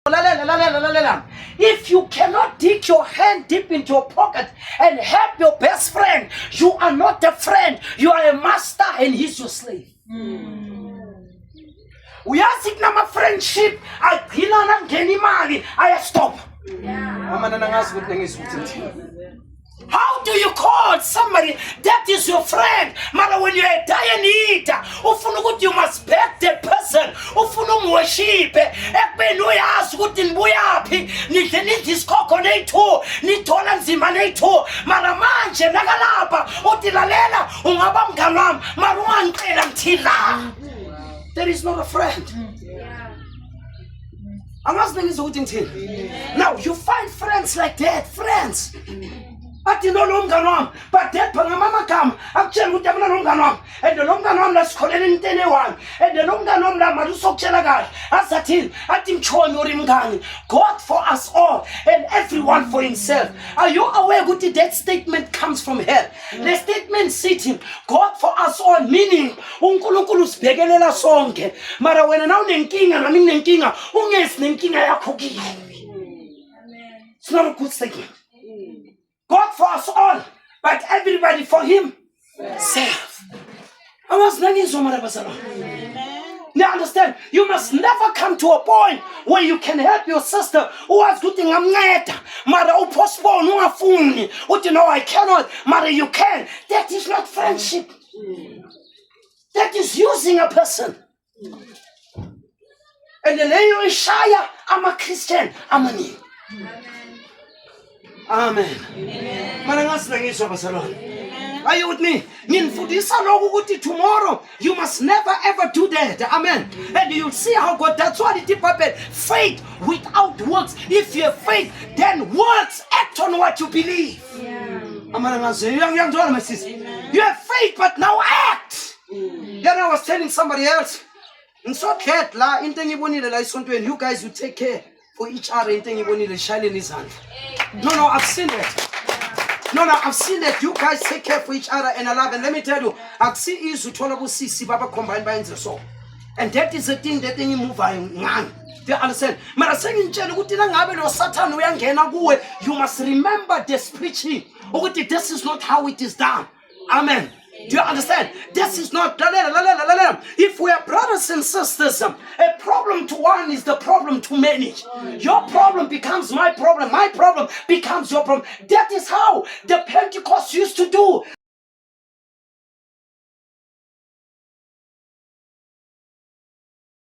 If you cannot dig your hand deep into your pocket and help your best friend, you are not a friend. You are a master and he's your slave. Uyazi kunama friendship agcina ngeni imali ayastop. How do you call somebody that is your friend? Mara when you are dying eater, you must beg the person. Worship. Ekbeni uyazi ukuthi nibuyaphi, nidle isikoko nethu, nithola nzima nethu. Mara manje nakalapha uthi lalela ungaba mngani wami, mara ungangicela mthila. There is not a friend. Now you find friends like that, friends. But you know but that Panama come, actually with the Longanam, and the Longanam that's calling in anyone, and the Longanam that Maruso Chelagar, as at him Chonurimgang, God for us all, and everyone for himself. Are you aware what that statement comes from here? The statement sitting, God for us all, meaning Unkulukulus Begelela Songe, Mara when an king and I mean Kinga, Unges Ninkinga Yakuki. It's not a good statement. God for us all, but everybody for himself. Now understand, you must never come to a point where you can help your sister who was looking at Mara who postpone I cannot, Mara you can. That is not friendship. That is using a person. And the lady is Shia, I'm a Christian, I'm a knee. Amen. Are you with me? Tomorrow you must never ever do that. Amen. And you'll see how God, that's what it is. Faith without works. If you have faith, then works act on what you believe. Amen. You have faith, but now act. Then I was telling somebody else, and so cat la in you guys will take care for each other in his hand. No, I've seen it. No, I've seen that. You guys take care for each other and I love. And let me tell you, I've seen is to tolerable see Baba combined by the soul. And that is the thing that you move on. Do you understand? You must remember this preaching. This is not how it is done. Amen. Do you understand? This is not. If we are brothers and sisters, a problem to one is the problem to many. Your problem becomes my problem. My problem becomes your problem. That is how the Pentecost used to do.